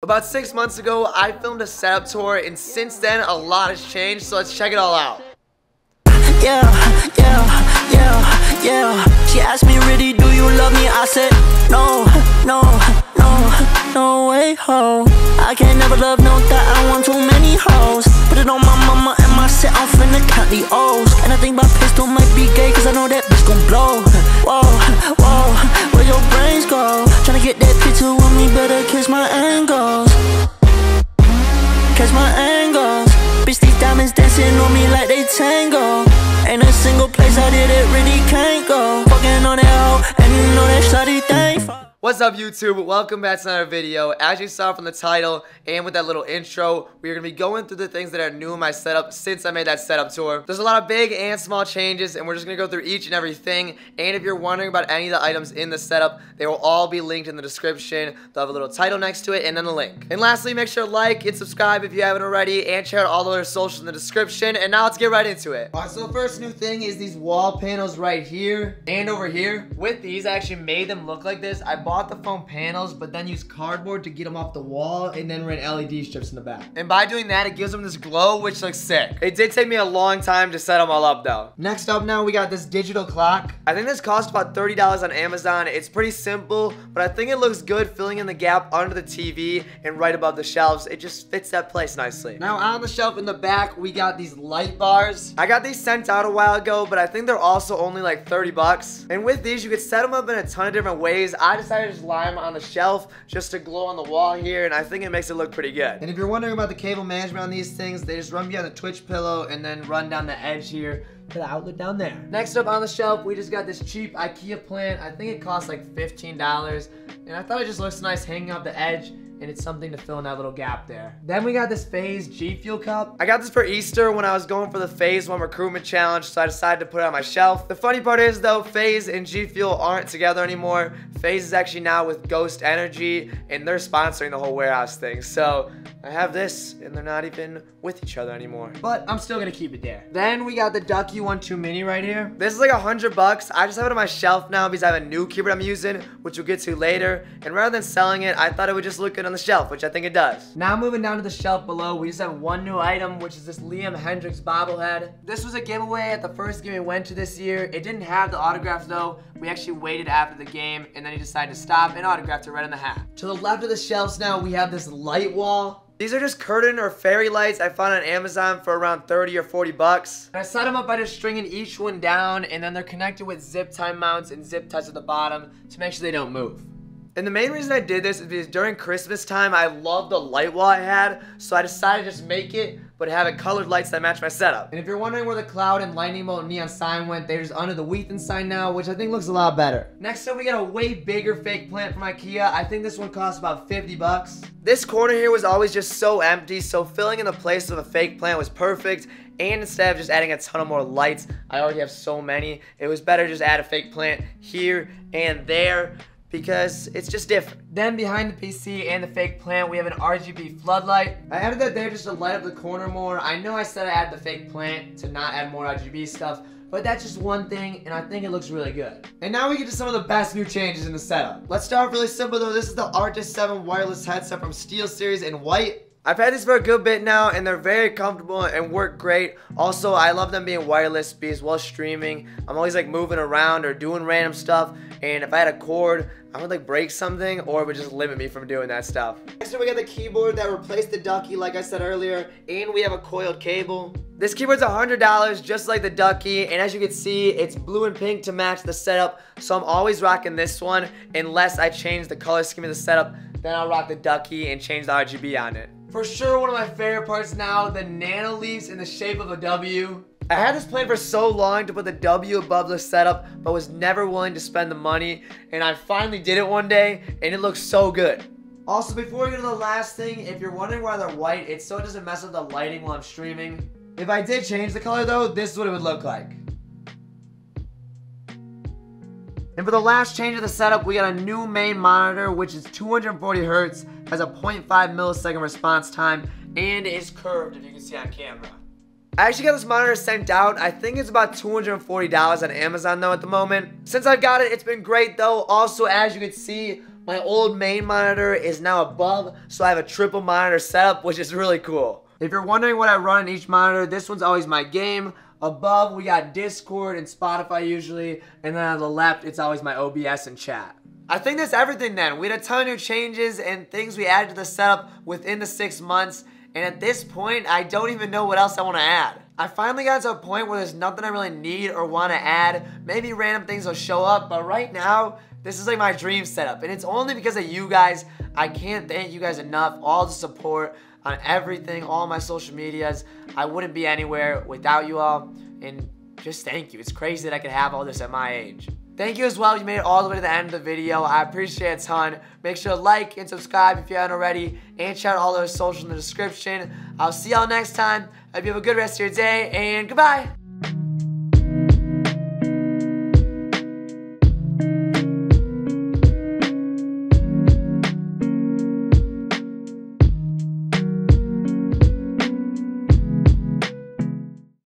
About 6 months ago, I filmed a setup tour, and since then, a lot has changed, so let's check it all out. Yeah. She asked me, really, do you love me? I said, no way, ho. I can't never love no that, I want too many hoes. Put it on my mama and my set, I'm finna count the O's. And I think my pistol might be gay, cause I know that bitch gon' blow. Whoa, where your brains go? Tryna get that picture with me, better catch my angles. Catch my angles. Bitch, these diamonds dancing on me like they tango. Ain't a single place I did it really can't go. Fucking on that hoe, and you know that shawty thankful. What's up, YouTube? Welcome back to another video. As you saw from the title and with that little intro, we're going to be going through the things that are new in my setup since I made that setup tour. There's a lot of big and small changes, and we're just going to go through each and everything. And if you're wondering about any of the items in the setup, they will all be linked in the description. They'll have a little title next to it and then a link. And lastly, make sure to like and subscribe if you haven't already, and check out all the other socials in the description. And now let's get right into it. Alright, so the first new thing is these wall panels right here and over here. With these, I actually made them look like this. I bought the foam panels, but then used cardboard to get them off the wall, and then ran LED strips in the back. And by doing that, it gives them this glow, which looks sick. It did take me a long time to set them all up, though. Next up now, we got this digital clock. I think this cost about $30 on Amazon. It's pretty simple, but I think it looks good filling in the gap under the TV and right above the shelves. It just fits that place nicely. Now, on the shelf in the back, we got these light bars. I got these sent out a while ago, but I think they're also only like 30 bucks. And with these, you could set them up in a ton of different ways. I decided to just line them on the shelf just to glow on the wall here, and I think it makes it look pretty good. And if you're wondering about the cable management on these things, they just run behind the Twitch pillow and then run down the edge here to the outlet down there. Next up on the shelf, we just got this cheap IKEA plant. I think it costs like $15, and I thought it just looks nice hanging off the edge, and it's something to fill in that little gap there. Then we got this FaZe G Fuel cup. I got this for Easter when I was going for the FaZe 1 recruitment challenge, so I decided to put it on my shelf. The funny part is, though, FaZe and G Fuel aren't together anymore. FaZe is actually now with Ghost Energy, and they're sponsoring the whole warehouse thing. So I have this, and they're not even with each other anymore. But I'm still gonna keep it there. Then we got the Ducky 1-2 Mini right here. This is like $100. I just have it on my shelf now because I have a new keyboard I'm using, which we'll get to later. And rather than selling it, I thought it would just look good on the shelf, which I think it does. Now moving down to the shelf below, we just have one new item, which is this Liam Hendriks bobblehead. This was a giveaway at the first game we went to this year. It didn't have the autographs though. We actually waited after the game, and then he decided to stop and autographed it right in the hat. To the left of the shelves now, we have this light wall. These are just curtain or fairy lights I found on Amazon for around 30 or 40 bucks. I set them up by just stringing each one down, and then they're connected with zip tie mounts and zip ties at the bottom to make sure they don't move. And the main reason I did this is because during Christmas time, I loved the light wall I had, so I decided to just make it, but have it colored lights that match my setup. And if you're wondering where the cloud and lightning bolt and neon sign went, they're just under the Weathen sign now, which I think looks a lot better. Next up, we got a way bigger fake plant from IKEA. I think this one costs about 50 bucks. This corner here was always just so empty, so filling in the place of a fake plant was perfect. And instead of just adding a ton of more lights, I already have so many, it was better to just add a fake plant here and there, because it's just different. Then behind the PC and the fake plant, we have an RGB floodlight. I added that there just to light up the corner more. I know I said I added the fake plant to not add more RGB stuff, but that's just one thing, and I think it looks really good. And now we get to some of the best new changes in the setup. Let's start really simple though. This is the Arctis 7 wireless headset from SteelSeries in white. I've had these for a good bit now, and they're very comfortable and work great. Also, I love them being wireless because while streaming, I'm always like moving around or doing random stuff, and if I had a cord, I would like break something, or it would just limit me from doing that stuff. Next up, we got the keyboard that replaced the Ducky, like I said earlier, and we have a coiled cable. This keyboard's $100, just like the Ducky, and as you can see, it's blue and pink to match the setup, so I'm always rocking this one, unless I change the color scheme of the setup, then I'll rock the Ducky and change the RGB on it. For sure, one of my favorite parts now, the nano leaves in the shape of a W. I had this plan for so long to put the W above the setup, but was never willing to spend the money, and I finally did it one day, and it looks so good. Also, before we get to the last thing, if you're wondering why they're white, it's so it doesn't mess up the lighting while I'm streaming. If I did change the color though, this is what it would look like. And for the last change of the setup, we got a new main monitor, which is 240 Hz, has a 0.5 millisecond response time, and is curved, if you can see on camera. I actually got this monitor sent out. I think it's about $240 on Amazon though at the moment. Since I've got it, it's been great though. Also, as you can see, My old main monitor is now above, so I have a triple monitor setup, which is really cool. If you're wondering what I run in each monitor, this one's always my game. Above, we got Discord and Spotify usually, and then on the left, it's always my OBS and chat. I think that's everything then. We had a ton of new changes and things we added to the setup within the 6 months, and at this point, I don't even know what else I want to add. I finally got to a point where there's nothing I really need or want to add. Maybe random things will show up, but right now, this is like my dream setup, and it's only because of you guys. I can't thank you guys enough. All the support on everything, all my social medias. I wouldn't be anywhere without you all, and just thank you. It's crazy that I could have all this at my age. Thank you as well. You made it all the way to the end of the video. I appreciate it a ton. Make sure to like and subscribe if you haven't already, and check out all those socials in the description. I'll see y'all next time. Hope you have a good rest of your day, and goodbye.